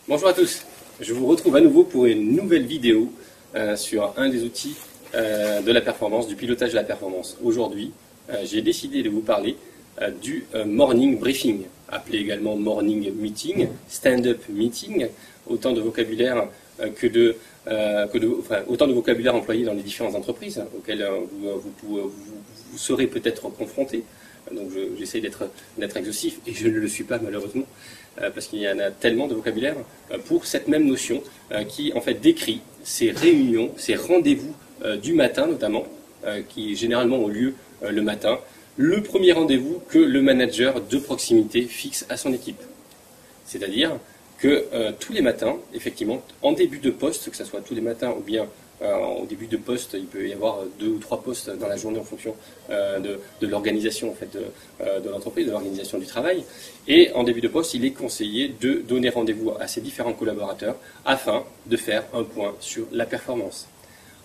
Bonjour à tous, je vous retrouve à nouveau pour une nouvelle vidéo sur un des outils de la performance, du pilotage de la performance. Aujourd'hui, j'ai décidé de vous parler du morning briefing, appelé également morning meeting, stand-up meeting, autant de vocabulaire autant de vocabulaire employé dans les différentes entreprises auxquelles vous serez peut-être confrontés. Donc j'essaie d'être exhaustif, et je ne le suis pas malheureusement, parce qu'il y en a tellement de vocabulaire pour cette même notion qui en fait décrit ces réunions, ces rendez-vous du matin notamment, qui généralement ont lieu le matin, le premier rendez-vous que le manager de proximité fixe à son équipe. C'est-à-dire que tous les matins, effectivement, en début de poste, que ce soit tous les matins ou bien au début de poste, il peut y avoir 2 ou 3 postes dans la journée en fonction de l'organisation en fait, de l'entreprise, de l'organisation du travail. Et en début de poste, il est conseillé de donner rendez-vous à ses différents collaborateurs afin de faire un point sur la performance.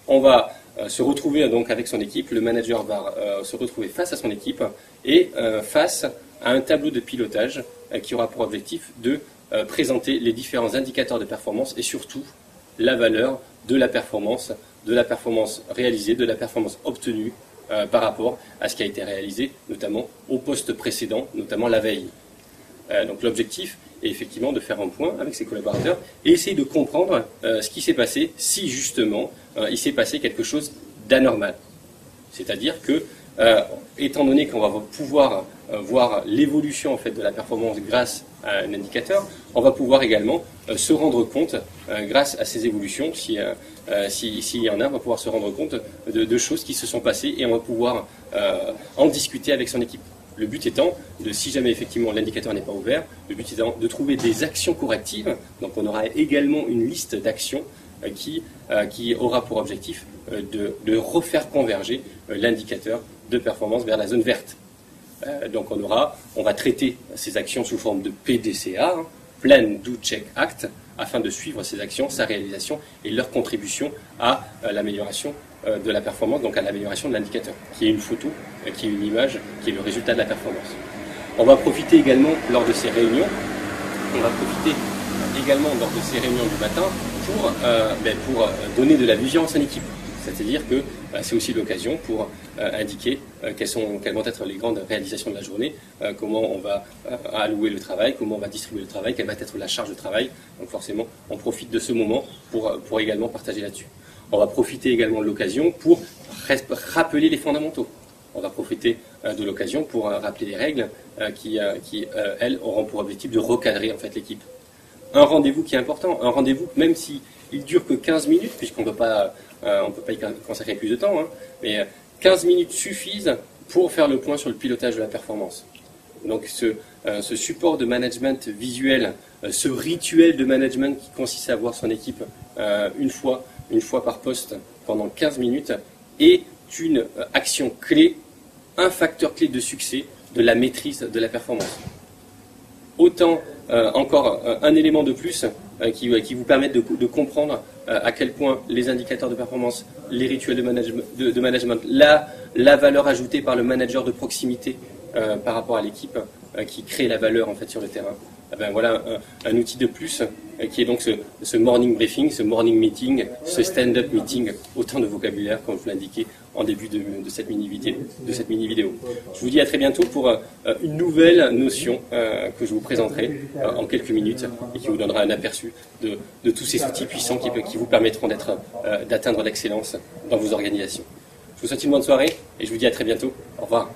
On va se retrouver donc avec son équipe, le manager va se retrouver face à son équipe et face à un tableau de pilotage qui aura pour objectif de présenter les différents indicateurs de performance et surtout la valeur de la performance réalisée, de la performance obtenue par rapport à ce qui a été réalisé, notamment au poste précédent, notamment la veille. Donc l'objectif est effectivement de faire un point avec ses collaborateurs et essayer de comprendre ce qui s'est passé si justement il s'est passé quelque chose d'anormal. C'est-à-dire que, étant donné qu'on va pouvoir voir l'évolution en fait, de la performance grâce à un indicateur, on va pouvoir également se rendre compte, grâce à ces évolutions, s'il y en a, on va pouvoir se rendre compte de choses qui se sont passées et on va pouvoir en discuter avec son équipe. Le but étant, si jamais effectivement l'indicateur n'est pas ouvert, le but étant de trouver des actions correctives. Donc on aura également une liste d'actions qui aura pour objectif de refaire converger l'indicateur de performance vers la zone verte. Donc on va traiter ces actions sous forme de PDCA, Plan Do Check Act, afin de suivre ces actions, sa réalisation et leur contribution à l'amélioration de la performance, donc à l'amélioration de l'indicateur, qui est une photo, qui est une image, qui est le résultat de la performance. On va profiter également lors de ces réunions, du matin pour donner de la vision à son équipe. C'est-à-dire que c'est aussi l'occasion pour indiquer quelles vont être les grandes réalisations de la journée, comment on va allouer le travail, comment on va distribuer le travail, quelle va être la charge de travail. Donc forcément, on profite de ce moment pour également partager là-dessus. On va profiter également de l'occasion pour rappeler les fondamentaux. On va profiter de l'occasion pour rappeler les règles qui elles, auront pour objectif de recadrer en fait l'équipe. Un rendez-vous qui est important, un rendez-vous même s'il dure que 15 minutes, puisqu'on ne peut pas y consacrer plus de temps, mais 15 minutes suffisent pour faire le point sur le pilotage de la performance. Donc ce support de management visuel, ce rituel de management qui consiste à voir son équipe une fois par poste pendant 15 minutes est une action clé, un facteur clé de succès de la maîtrise de la performance. Autant encore un élément de plus qui vous permettent de comprendre à quel point les indicateurs de performance, les rituels de management, la valeur ajoutée par le manager de proximité par rapport à l'équipe qui crée la valeur en fait sur le terrain. Voilà un outil de plus qui est donc ce morning briefing, ce morning meeting, ce stand-up meeting, autant de vocabulaire comme je vous l'indiquais en début de cette mini-vidéo. Je vous dis à très bientôt pour une nouvelle notion que je vous présenterai en quelques minutes et qui vous donnera un aperçu de tous ces outils puissants qui vous permettront d'atteindre l'excellence dans vos organisations. Je vous souhaite une bonne soirée et je vous dis à très bientôt. Au revoir.